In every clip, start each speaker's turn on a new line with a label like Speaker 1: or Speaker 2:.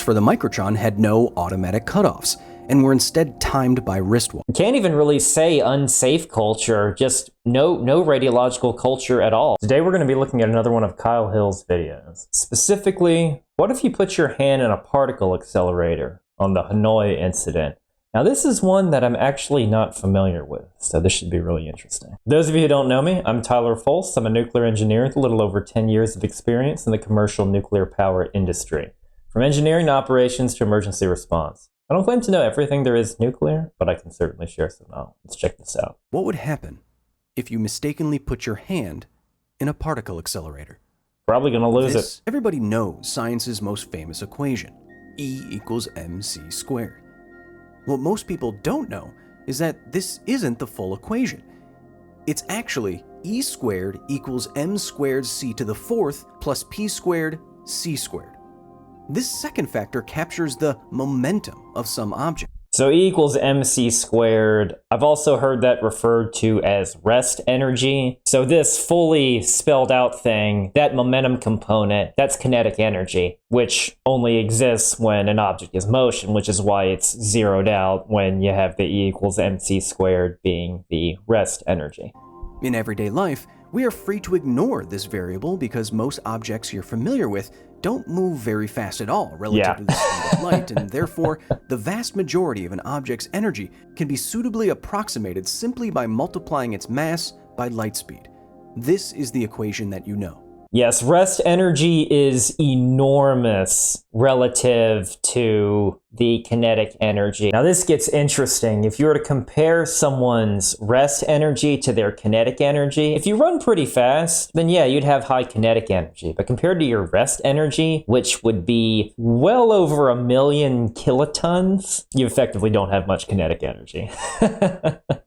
Speaker 1: for the microtron had no automatic cutoffs, and were instead timed by wristwatch.
Speaker 2: You can't even really say unsafe culture, just no radiological culture at all. Today we're going to be looking at another one of Kyle Hill's videos. Specifically, what if you put your hand in a particle accelerator on the Hanoi incident? Now this is one that I'm actually not familiar with, so this should be really interesting. Those of you who don't know me, I'm Tyler Folse. I'm a nuclear engineer with a little over 10 years of experience in the commercial nuclear power industry, from engineering to operations to emergency response. I don't claim to know everything there is nuclear, but I can certainly share some knowledge. Let's check this out.
Speaker 1: What would happen if you mistakenly put your hand in a particle accelerator?
Speaker 2: Probably gonna lose it.
Speaker 1: Everybody knows science's most famous equation, E equals mc squared. What most people don't know is that this isn't the full equation. It's actually E squared equals m squared c to the fourth plus p squared c squared. This second factor captures the momentum of some object.
Speaker 2: So E equals mc squared. I've also heard that referred to as rest energy. So this fully spelled out thing, that momentum component, that's kinetic energy, which only exists when an object is motion, which is why it's zeroed out when you have the E equals mc squared being the rest energy.
Speaker 1: In everyday life, we are free to ignore this variable because most objects you're familiar with don't move very fast at all relative to the speed of light, and therefore, the vast majority of an object's energy can be suitably approximated simply by multiplying its mass by light speed. This is the equation that you know.
Speaker 2: Yes, rest energy is enormous relative to the kinetic energy. Now this gets interesting. If you were to compare someone's rest energy to their kinetic energy, if you run pretty fast, then yeah, you'd have high kinetic energy. But compared to your rest energy, which would be well over 1 million kilotons, you effectively don't have much kinetic energy.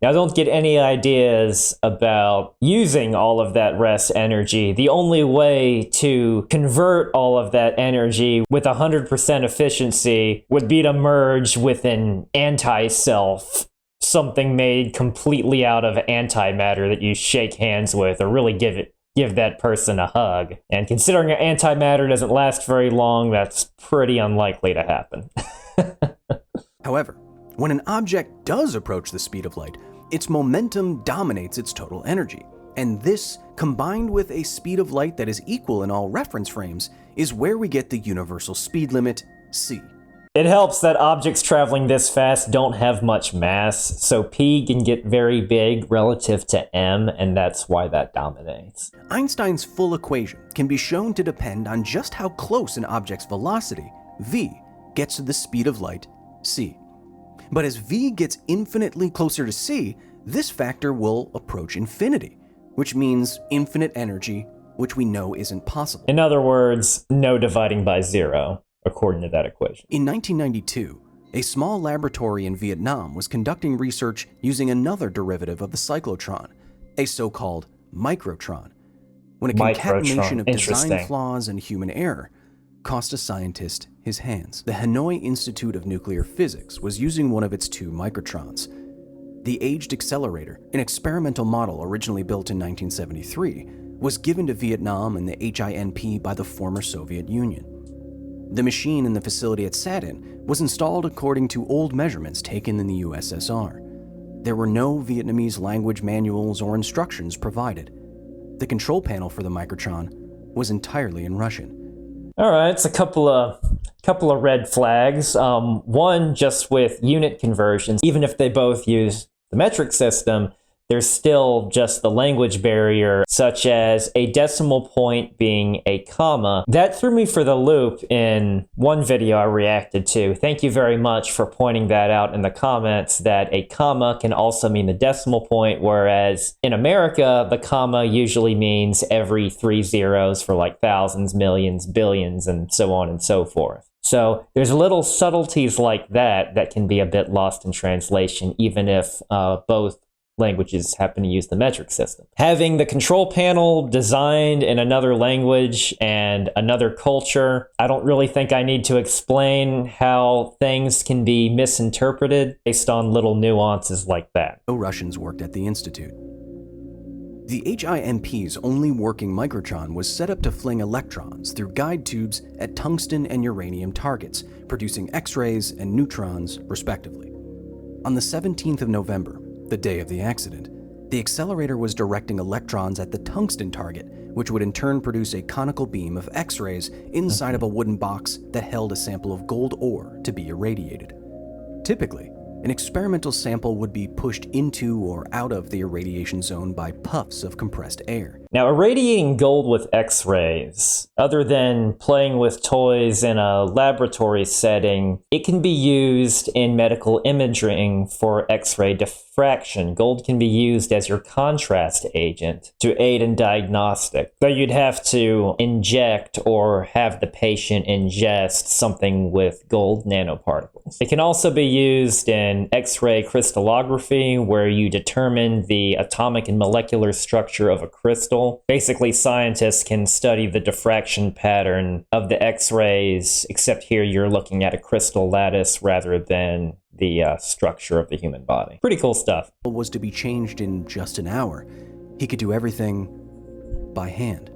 Speaker 2: Now don't get any ideas about using all of that rest energy. The only way to convert all of that energy with 100% efficiency would be to merge with an anti-self, something made completely out of antimatter that you shake hands with, or really give that person a hug. And considering antimatter doesn't last very long, that's pretty unlikely to happen.
Speaker 1: However, when an object does approach the speed of light, its momentum dominates its total energy. And this, combined with a speed of light that is equal in all reference frames, is where we get the universal speed limit, c.
Speaker 2: It helps that objects traveling this fast don't have much mass, so p can get very big relative to m, and that's why that dominates.
Speaker 1: Einstein's full equation can be shown to depend on just how close an object's velocity, v, gets to the speed of light, c. But as v gets infinitely closer to c, this factor will approach infinity, which means infinite energy, which we know isn't possible.
Speaker 2: In other words, no dividing by zero, according to that equation.
Speaker 1: In 1992, a small laboratory in Vietnam was conducting research using another derivative of the cyclotron, a so-called microtron, when a concatenation of design flaws and human error cost a scientist his hands. The Hanoi Institute of Nuclear Physics was using one of its two microtrons. The aged Accelerator, an experimental model originally built in 1973, was given to Vietnam and the HINP by the former Soviet Union. The machine and the facility it sat in was installed according to old measurements taken in the USSR. There were no Vietnamese language manuals or instructions provided. The control panel for the microtron was entirely in Russian.
Speaker 2: All right, it's a couple of red flags. One, just with unit conversions, even if they both use the metric system, there's still just the language barrier, such as a decimal point being a comma. That threw me for the loop in one video I reacted to. Thank you very much for pointing that out in the comments, that a comma can also mean the decimal point, whereas in America, the comma usually means every 3 zeros for like thousands, millions, billions, and so on and so forth. So there's little subtleties like that that can be a bit lost in translation, even if both languages happen to use the metric system. Having the control panel designed in another language and another culture, I don't really think I need to explain how things can be misinterpreted based on little nuances like that.
Speaker 1: No Russians worked at the Institute. The HIMP's only working microtron was set up to fling electrons through guide tubes at tungsten and uranium targets, producing X-rays and neutrons, respectively. On the 17th of November, the day of the accident, the accelerator was directing electrons at the tungsten target, which would in turn produce a conical beam of X-rays inside of a wooden box that held a sample of gold ore to be irradiated. Typically, an experimental sample would be pushed into or out of the irradiation zone by puffs of compressed air.
Speaker 2: Now, irradiating gold with X-rays, other than playing with toys in a laboratory setting, it can be used in medical imaging for X-ray diffraction. Gold can be used as your contrast agent to aid in diagnostic, though you'd have to inject or have the patient ingest something with gold nanoparticles. It can also be used in X-ray crystallography, where you determine the atomic and molecular structure of a crystal. Basically, scientists can study the diffraction pattern of the X-rays, except here you're looking at a crystal lattice rather than the structure of the human body. Pretty cool stuff.
Speaker 1: Was to be changed in just an hour. He could do everything by hand.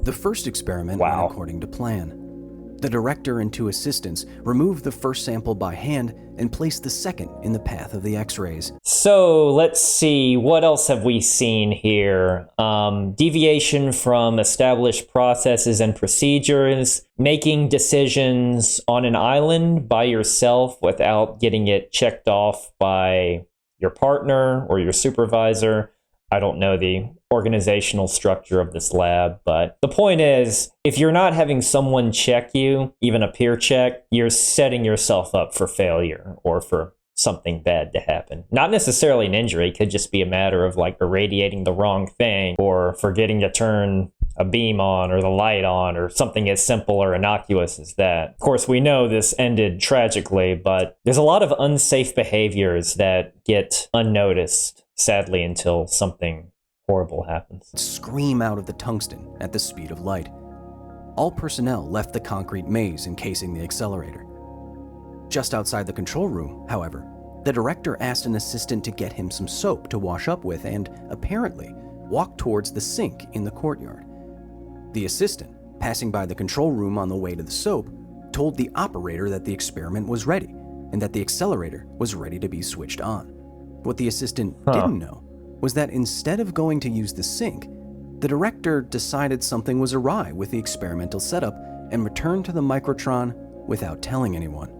Speaker 1: The first experiment went according to plan. The director and two assistants removed the first sample by hand and placed the second in the path of the X-rays.
Speaker 2: So let's see, what else have we seen here? Deviation from established processes and procedures, making decisions on an island by yourself without getting it checked off by your partner or your supervisor. I don't know the organizational structure of this lab, but the point is, if you're not having someone check you, even a peer check, you're setting yourself up for failure or for something bad to happen. Not necessarily an injury, it could just be a matter of like irradiating the wrong thing or forgetting to turn a beam on or the light on or something as simple or innocuous as that. Of course, we know this ended tragically, but there's a lot of unsafe behaviors that get unnoticed, sadly, until something horrible happens.
Speaker 1: Scream out of the tungsten at the speed of light. All personnel left the concrete maze encasing the accelerator. Just outside the control room, however, the director asked an assistant to get him some soap to wash up with and, apparently, walked towards the sink in the courtyard. The assistant, passing by the control room on the way to the soap, told the operator that the experiment was ready and that the accelerator was ready to be switched on. What the assistant didn't know was that instead of going to use the sink, the director decided something was awry with the experimental setup and returned to the microtron without telling anyone.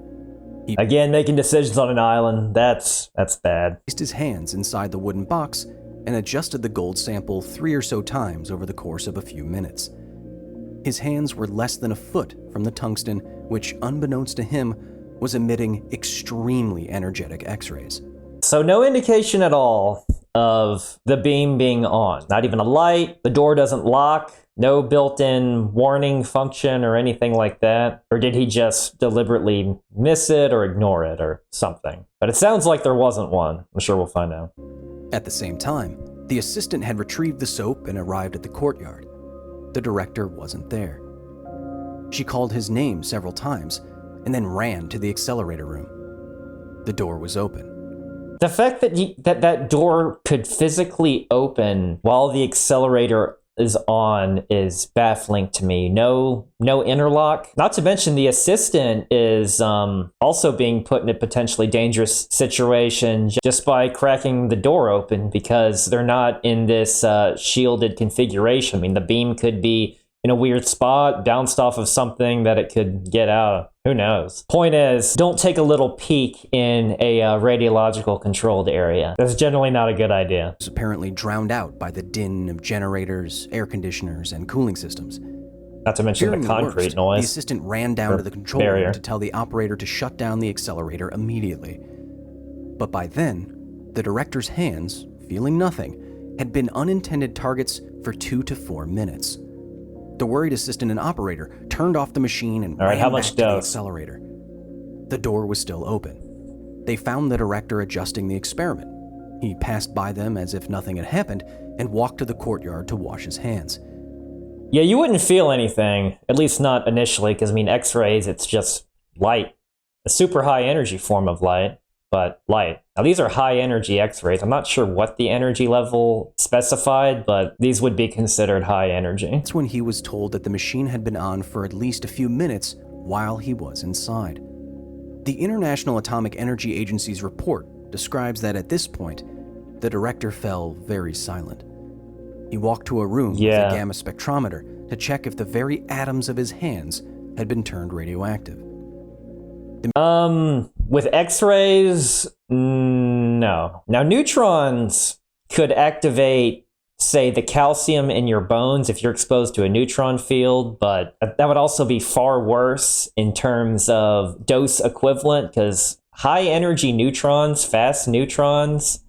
Speaker 1: He
Speaker 2: Again, making decisions on an island, that's bad.
Speaker 1: placed his hands inside the wooden box and adjusted the gold sample 3 or so times over the course of a few minutes. His hands were less than a foot from the tungsten, which, unbeknownst to him, was emitting extremely energetic X-rays.
Speaker 2: So no indication at all of the beam being on. Not even a light, the door doesn't lock, no built-in warning function or anything like that. Or did he just deliberately miss it or ignore it or something? But it sounds like there wasn't one. I'm sure we'll find out.
Speaker 1: At the same time, the assistant had retrieved the soap and arrived at the courtyard. The director wasn't there. She called his name several times and then ran to the accelerator room. The door was open.
Speaker 2: The fact that that door could physically open while the accelerator is on is baffling to me. No interlock. Not to mention the assistant is also being put in a potentially dangerous situation just by cracking the door open because they're not in this shielded configuration. I mean, the beam could be in a weird spot, bounced off of something that it could get out of. Who knows? Point is, don't take a little peek in a radiological controlled area. That's generally not a good idea.
Speaker 1: Was apparently drowned out by the din of generators, air conditioners, and cooling systems.
Speaker 2: Not to mention
Speaker 1: Fearing
Speaker 2: the
Speaker 1: the
Speaker 2: concrete
Speaker 1: worst,
Speaker 2: noise.
Speaker 1: the assistant ran down to the control room to tell the operator to shut down the accelerator immediately. But by then, the director's hands, feeling nothing, had been unintended targets for 2 to 4 minutes. The worried assistant and operator turned off the machine and ran back to the accelerator. The door was still open. They found the director adjusting the experiment. He passed by them as if nothing had happened and walked to the courtyard to wash his hands.
Speaker 2: Yeah, you wouldn't feel anything, at least not initially, because I mean, X-rays, it's just light. A super high energy form of light. but light. Now, these are high energy X-rays. I'm not sure what the energy level specified, but these would be considered high energy.
Speaker 1: That's when he was told that the machine had been on for at least a few minutes while he was inside. The International Atomic Energy Agency's report describes that at this point, the director fell very silent. He walked to a room with a gamma spectrometer to check if the very atoms of his hands had been turned radioactive.
Speaker 2: With X-rays, no. Now, neutrons could activate, say, the calcium in your bones if you're exposed to a neutron field, but that would also be far worse in terms of dose equivalent, because high energy neutrons, fast neutrons,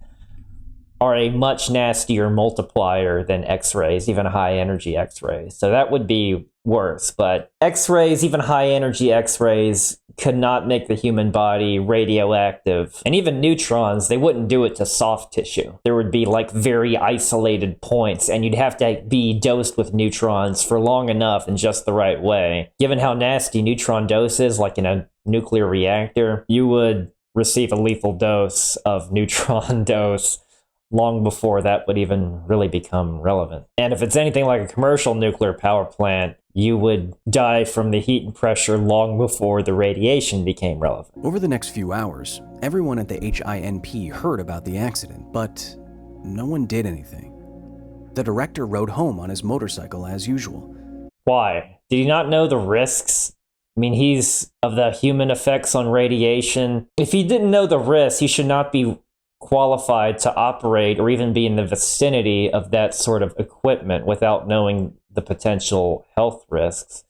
Speaker 2: are a much nastier multiplier than X-rays, even high energy X-rays. So that would be worse. But X-rays, even high energy X-rays, could not make the human body radioactive. And even neutrons, they wouldn't do it to soft tissue. There would be like very isolated points, and you'd have to be dosed with neutrons for long enough in just the right way. Given how nasty neutron dose is, like in a nuclear reactor, you would receive a lethal dose of neutron dose long before that would even really become relevant. And if it's anything like a commercial nuclear power plant, you would die from the heat and pressure long before the radiation became relevant.
Speaker 1: Over the next few hours, everyone at the HINP heard about the accident, but no one did anything. The director rode home on his motorcycle as usual.
Speaker 2: Why? Did he not know the risks? I mean, he's of the human effects on radiation. If he didn't know the risks, he should not be qualified to operate or even be in the vicinity of that sort of equipment without knowing the potential health risks.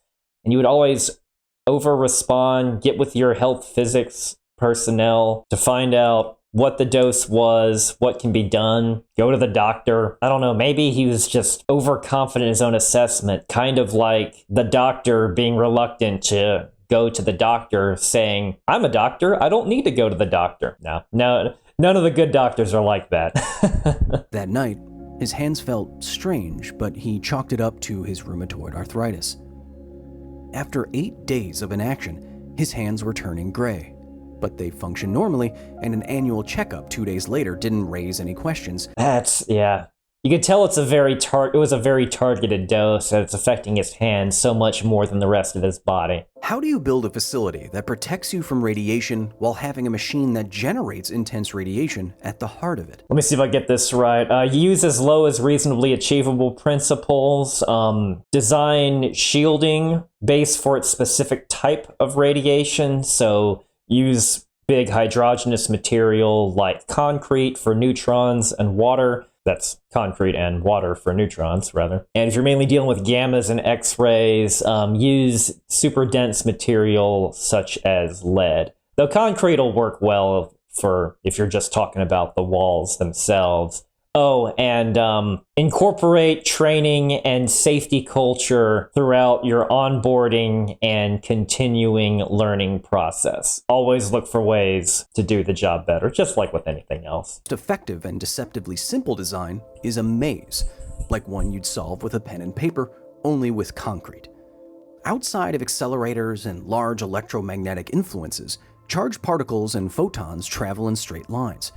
Speaker 2: And you would always over-respond, get with your health physics personnel to find out what the dose was, what can be done, go to the doctor. I don't know, maybe he was just overconfident in his own assessment, kind of like the doctor being reluctant to go to the doctor saying, I'm a doctor, I don't need to go to the doctor. No, none of the good doctors are like that.
Speaker 1: That night, his hands felt strange, but he chalked it up to his rheumatoid arthritis. After 8 days of inaction, his hands were turning gray, but they functioned normally, and an annual checkup 2 days later didn't raise any questions.
Speaker 2: Yeah. You could tell it was a very targeted dose, and it's affecting his hands so much more than the rest of his body.
Speaker 1: How do you build a facility that protects you from radiation while having a machine that generates intense radiation at the heart of it?
Speaker 2: Let me see if I get this right. Use as low as reasonably achievable principles. Design shielding based for its specific type of radiation. So use big hydrogenous material like concrete for neutrons and water. That's concrete and water for neutrons, rather. And if you're mainly dealing with gammas and X-rays, use super dense material such as lead. Though concrete will work well for if you're just talking about the walls themselves. Oh, and incorporate training and safety culture throughout your onboarding and continuing learning process. Always look for ways to do the job better, just like with anything else.
Speaker 1: Most effective and deceptively simple design is a maze, like one you'd solve with a pen and paper, only with concrete. Outside of accelerators and large electromagnetic influences, charged particles and photons travel in straight lines.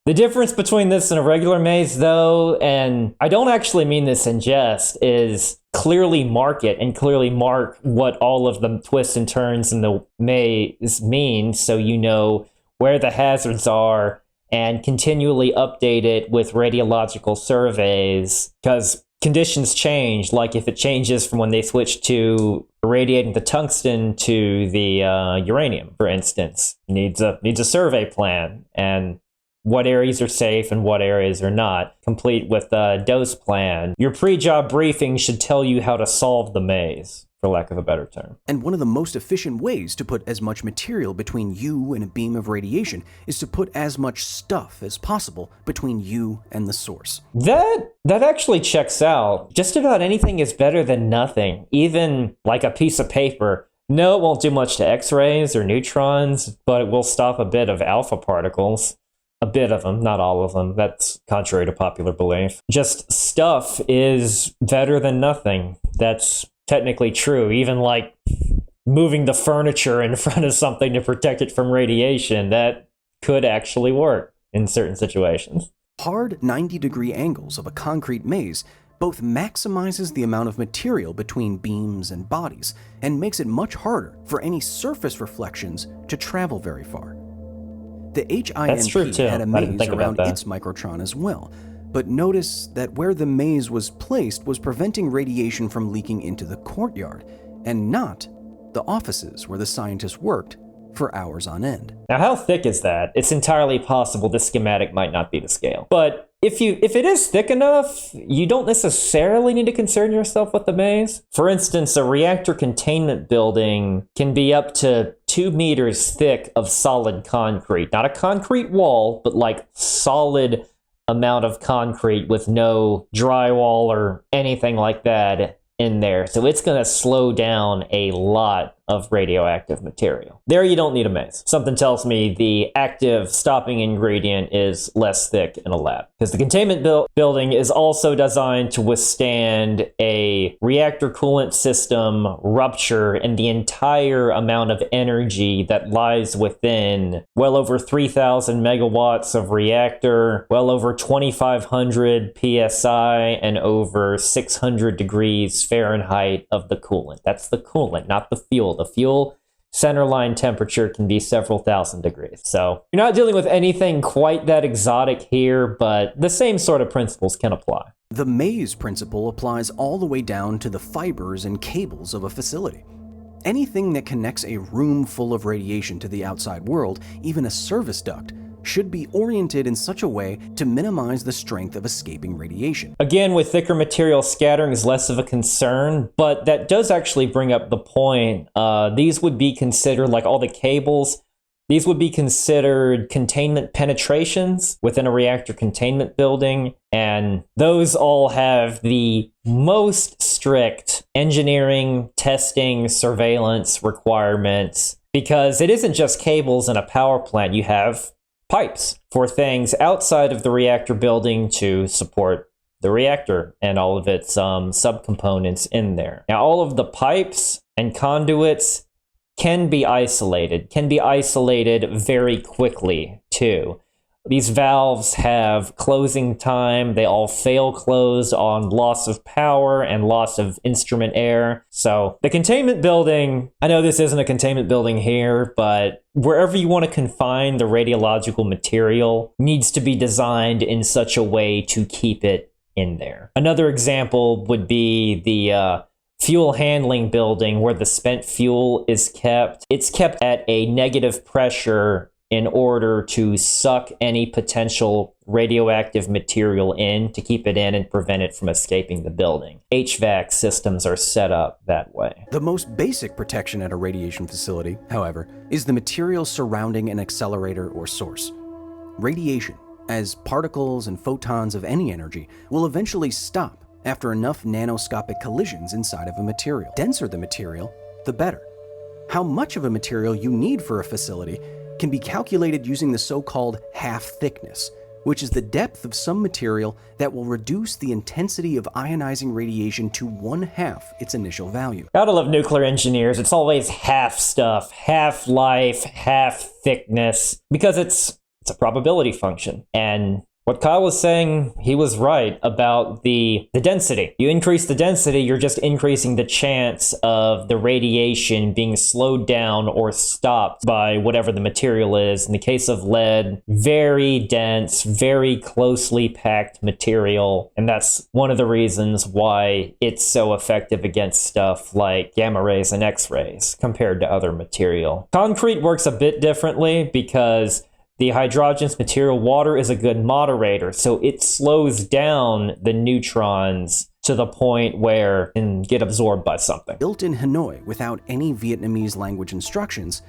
Speaker 2: The difference between this and a regular maze, though, and I don't actually mean this in jest, is clearly mark it and clearly mark what all of the twists and turns in the maze mean, so you know where the hazards are, and continually update it with radiological surveys, because conditions change. Like if it changes from when they switched to irradiating the tungsten to the uranium, for instance, needs a survey plan, and what areas are safe and what areas are not, complete with a dose plan. Your pre-job briefing should tell you how to solve the maze, for lack of a better term.
Speaker 1: And one of the most efficient ways to put as much material between you and a beam of radiation is to put as much stuff as possible between you and the source.
Speaker 2: That actually checks out. Just about anything is better than nothing, even like a piece of paper. No, it won't do much to X-rays or neutrons, but it will stop a bit of alpha particles. A bit of them, not all of them. That's contrary to popular belief. Just stuff is better than nothing. That's technically true. Even like moving the furniture in front of something to protect it from radiation, that could actually work in certain situations.
Speaker 1: Hard 90-degree angles of a concrete maze both maximizes the amount of material between beams and bodies and makes it much harder for any surface reflections to travel very far. The HINP had a maze around its microtron as well, but notice that where the maze was placed was preventing radiation from leaking into the courtyard, and not the offices where the scientists worked for hours on end.
Speaker 2: Now, how thick is that? It's entirely possible this schematic might not be to scale. But if it is thick enough, you don't necessarily need to concern yourself with the maze. For instance, a reactor containment building can be up to 2 meters thick of solid concrete. Not a concrete wall, but like solid amount of concrete with no drywall or anything like that in there. So it's going to slow down a lot of radioactive material. There you don't need a maze. Something tells me the active stopping ingredient is less thick in a lab. Because the containment building is also designed to withstand a reactor coolant system rupture and the entire amount of energy that lies within well over 3,000 megawatts of reactor, well over 2,500 psi, and over 600 degrees Fahrenheit of the coolant. That's the coolant, not the fuel. The fuel centerline temperature can be several thousand degrees. So you're not dealing with anything quite that exotic here, but the same sort of principles can apply.
Speaker 1: The maze principle applies all the way down to the fibers and cables of a facility. Anything that connects a room full of radiation to the outside world, even a service duct, should be oriented in such a way to minimize the strength of escaping radiation.
Speaker 2: Again, with thicker material, scattering is less of a concern, but that does actually bring up the point. These would be considered, like all the cables, these would be considered containment penetrations within a reactor containment building, and those all have the most strict engineering, testing, surveillance requirements, because it isn't just cables in a power plant. You have pipes for things outside of the reactor building to support the reactor and all of its subcomponents in there. Now, all of the pipes and conduits can be isolated very quickly too. These valves have closing time. They all fail closed on loss of power and loss of instrument air. So the containment building, I know this isn't a containment building here, but wherever you want to confine the radiological material needs to be designed in such a way to keep it in there. Another example would be the fuel handling building where the spent fuel is kept. It's kept at a negative pressure in order to suck any potential radioactive material in, to keep it in and prevent it from escaping the building. HVAC systems are set up that way.
Speaker 1: The most basic protection at a radiation facility, however, is the material surrounding an accelerator or source. Radiation, as particles and photons of any energy, will eventually stop after enough nanoscopic collisions inside of a material. The denser the material, the better. How much of a material you need for a facility can be calculated using the so-called half thickness, which is the depth of some material that will reduce the intensity of ionizing radiation to 1/2 its initial value.
Speaker 2: Gotta love nuclear engineers. It's always half stuff, half life, half thickness, because it's a probability function. And what Kyle was saying, he was right about the density. You increase the density, you're just increasing the chance of the radiation being slowed down or stopped by whatever the material is. In the case of lead, very dense, very closely packed material. And that's one of the reasons why it's so effective against stuff like gamma rays and X-rays compared to other material. Concrete works a bit differently because the hydrogenous material, water, is a good moderator, so it slows down the neutrons to the point where it can get absorbed by something.
Speaker 1: Built in Hanoi without any Vietnamese language instructions,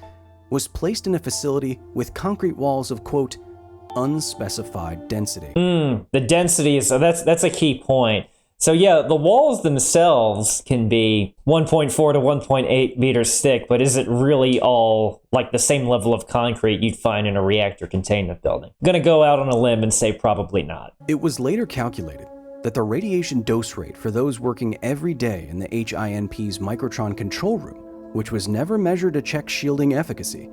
Speaker 1: was placed in a facility with concrete walls of, quote, unspecified density.
Speaker 2: The density, so that's a key point. So yeah, the walls themselves can be 1.4 to 1.8 meters thick, but is it really all like the same level of concrete you'd find in a reactor containment building? I'm gonna go out on a limb and say probably not.
Speaker 1: It was later calculated that the radiation dose rate for those working every day in the HINP's microtron control room, which was never measured to check shielding efficacy,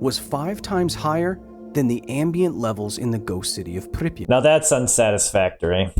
Speaker 1: was 5 times higher than the ambient levels in the ghost city of Pripyat.
Speaker 2: Now that's unsatisfactory,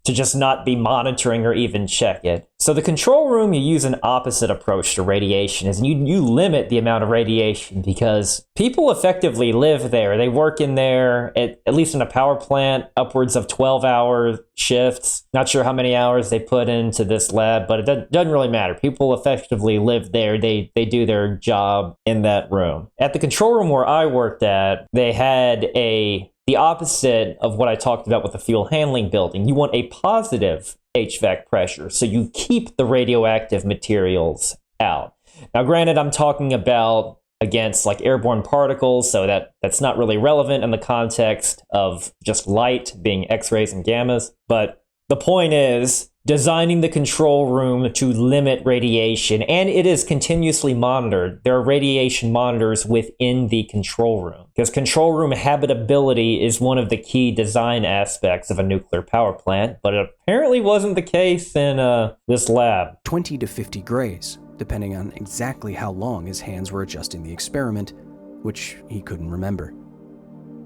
Speaker 2: to just not be monitoring or even check it. So the control room, you use an opposite approach to radiation, is you limit the amount of radiation because people effectively live there. They work in there, at least in a power plant, upwards of 12-hour shifts. Not sure how many hours they put into this lab, but it doesn't really matter. People effectively live there. They do their job in that room. At the control room where I worked at, they had the opposite of what I talked about with the fuel handling building. You want a positive HVAC pressure, so you keep the radioactive materials out. Now, granted, I'm talking about against like airborne particles, so that's not really relevant in the context of just light being X-rays and gammas. But the point is, designing the control room to limit radiation, and it is continuously monitored. There are radiation monitors within the control room, because control room habitability is one of the key design aspects of a nuclear power plant, but it apparently wasn't the case in this lab.
Speaker 1: 20 to 50 grays, depending on exactly how long his hands were adjusting the experiment, which he couldn't remember.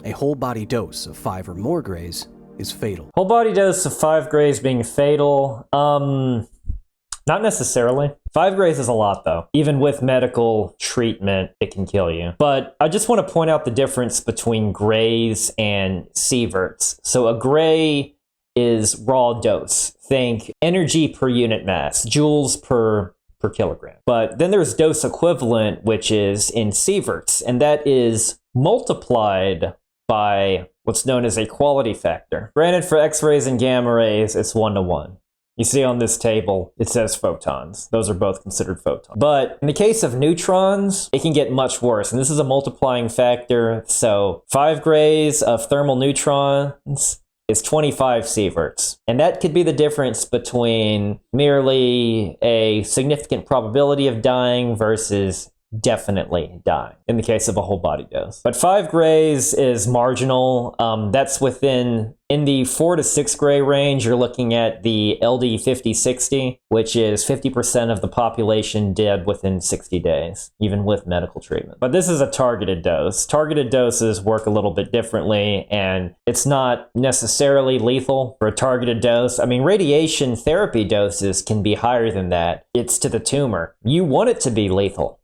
Speaker 1: A whole body dose of 5 or more grays is fatal.
Speaker 2: Whole body dose of 5 grays being fatal? Not necessarily. 5 grays is a lot, though. Even with medical treatment, it can kill you. But I just want to point out the difference between grays and sieverts. So a gray is raw dose. Think energy per unit mass, joules per kilogram. But then there's dose equivalent, which is in sieverts, and that is multiplied by what's known as a quality factor. Granted, for X-rays and gamma rays, it's 1-to-1. You see on this table, it says photons. Those are both considered photons. But in the case of neutrons, it can get much worse. And this is a multiplying factor. So 5 grays of thermal neutrons is 25 sieverts. And that could be the difference between merely a significant probability of dying versus definitely dying in the case of a whole body dose. But 5 grays is marginal. That's in the 4 to 6 gray range, you're looking at the LD 5060, which is 50% of the population dead within 60 days, even with medical treatment. But this is a targeted dose. Targeted doses work a little bit differently, and it's not necessarily lethal for a targeted dose. I mean, radiation therapy doses can be higher than that. It's to the tumor. You want it to be lethal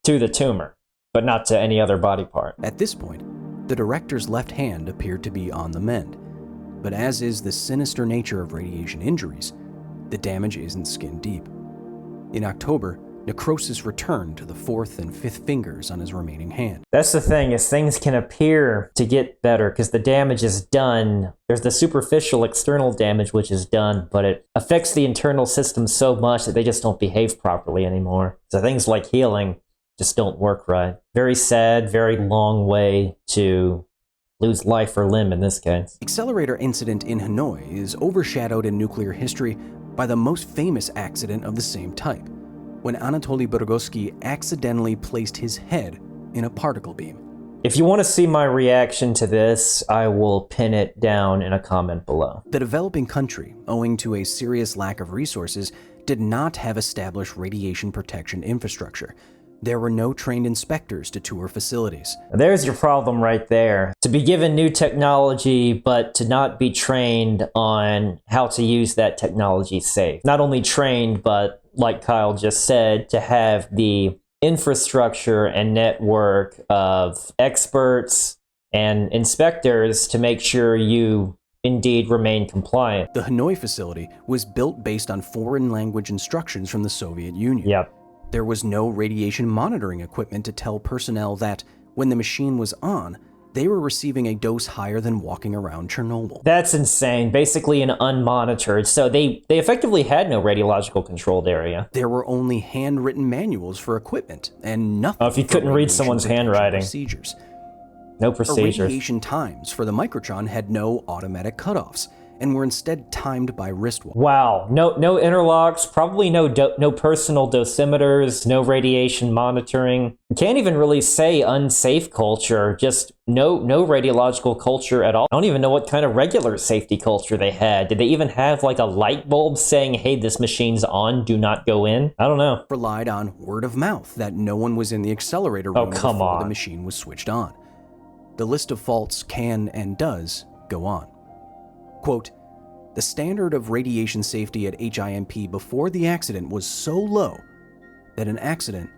Speaker 2: to the tumor, but not to any other body part.
Speaker 1: At this point, the director's left hand appeared to be on the mend, but as is the sinister nature of radiation injuries, the damage isn't skin deep. In October, necrosis returned to the 4th and 5th fingers on his remaining hand.
Speaker 2: That's the thing, is things can appear to get better because the damage is done. There's the superficial external damage which is done, but it affects the internal system so much that they just don't behave properly anymore. So things like healing just don't work right. Very sad, very long way to lose life or limb in this case.
Speaker 1: Accelerator incident in Hanoi is overshadowed in nuclear history by the most famous accident of the same type, when Anatoly Burgoski accidentally placed his head in a particle beam.
Speaker 2: If you want to see my reaction to this, I will pin it down in a comment below.
Speaker 1: The developing country, owing to a serious lack of resources, did not have established radiation protection infrastructure. There were no trained inspectors to tour facilities.
Speaker 2: There's your problem right there. To be given new technology, but to not be trained on how to use that technology safe. Not only trained, but like Kyle just said, to have the infrastructure and network of experts and inspectors to make sure you indeed remain compliant.
Speaker 1: The Hanoi facility was built based on foreign language instructions from the Soviet Union.
Speaker 2: Yep.
Speaker 1: There was no radiation monitoring equipment to tell personnel that, when the machine was on, they were receiving a dose higher than walking around Chernobyl.
Speaker 2: That's insane. Basically an unmonitored. So they effectively had no radiological controlled area.
Speaker 1: There were only handwritten manuals for equipment, and nothing.
Speaker 2: Oh, if you couldn't read someone's handwriting.
Speaker 1: Procedures.
Speaker 2: No procedures.
Speaker 1: Irradiation times for the microtron had no automatic cutoffs, and were instead timed by wristwatch.
Speaker 2: Wow, no interlocks, probably no personal dosimeters, no radiation monitoring. You can't even really say unsafe culture, just no radiological culture at all. I don't even know what kind of regular safety culture they had. Did they even have like a light bulb saying, hey, this machine's on, do not go in? I don't know.
Speaker 1: Relied on word of mouth that no one was in the accelerator room before
Speaker 2: the
Speaker 1: machine was switched on. The list of faults can and does go on. Quote, the standard of radiation safety at HIMP before the accident was so low that an accident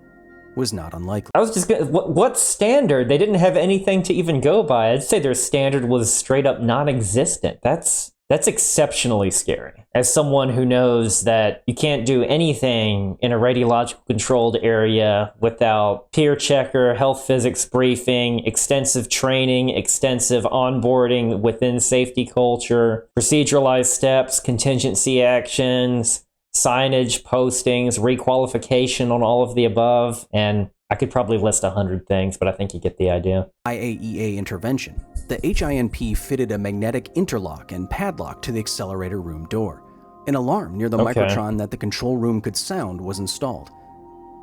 Speaker 1: was not unlikely.
Speaker 2: I was just gonna, what standard? They didn't have anything to even go by. I'd say their standard was straight up non-existent. That's exceptionally scary. As someone who knows that you can't do anything in a radiological controlled area without peer checker, health physics briefing, extensive training, extensive onboarding within safety culture, proceduralized steps, contingency actions, signage, postings, requalification on all of the above, and I could probably list 100 things, but I think you get the idea.
Speaker 1: IAEA intervention. The HINP fitted a magnetic interlock and padlock to the accelerator room door. An alarm near the microtron that the control room could sound was installed.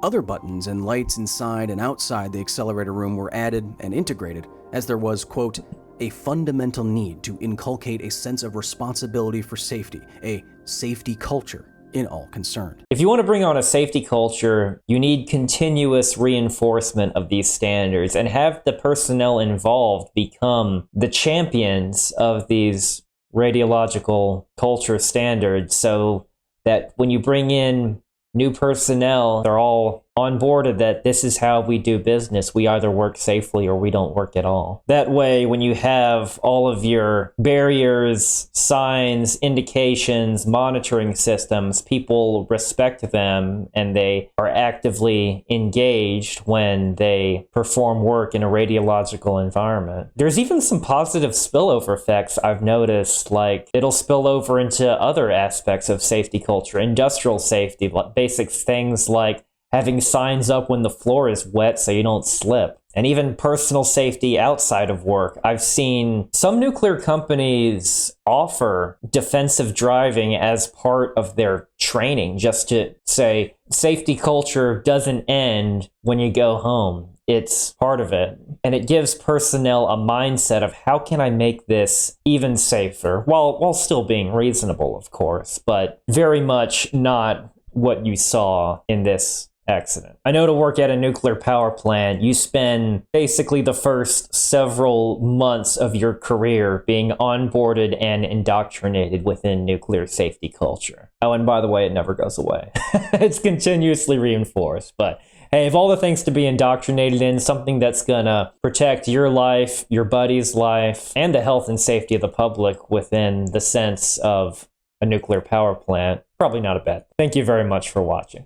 Speaker 1: Other buttons and lights inside and outside the accelerator room were added and integrated as there was, quote, a fundamental need to inculcate a sense of responsibility for safety, a safety culture in all concerned.
Speaker 2: If you want to bring on a safety culture, you need continuous reinforcement of these standards and have the personnel involved become the champions of these radiological culture standards so that when you bring in new personnel, they're all onboarded that this is how we do business. We either work safely or we don't work at all. That way, when you have all of your barriers, signs, indications, monitoring systems, people respect them and they are actively engaged when they perform work in a radiological environment. There's even some positive spillover effects I've noticed, like it'll spill over into other aspects of safety culture, industrial safety, basic things like having signs up when the floor is wet so you don't slip, and even personal safety outside of work. I've seen some nuclear companies offer defensive driving as part of their training, just to say safety culture doesn't end when you go home. It's part of it. And it gives personnel a mindset of how can I make this even safer, while still being reasonable, of course, but very much not what you saw in this accident. I know to work at a nuclear power plant, you spend basically the first several months of your career being onboarded and indoctrinated within nuclear safety culture. Oh, and by the way, it never goes away. It's continuously reinforced. But hey, of all the things to be indoctrinated in, something that's gonna protect your life, your buddy's life, and the health and safety of the public within the sense of a nuclear power plant, probably not a bad thing. Thank you very much for watching.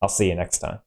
Speaker 2: I'll see you next time.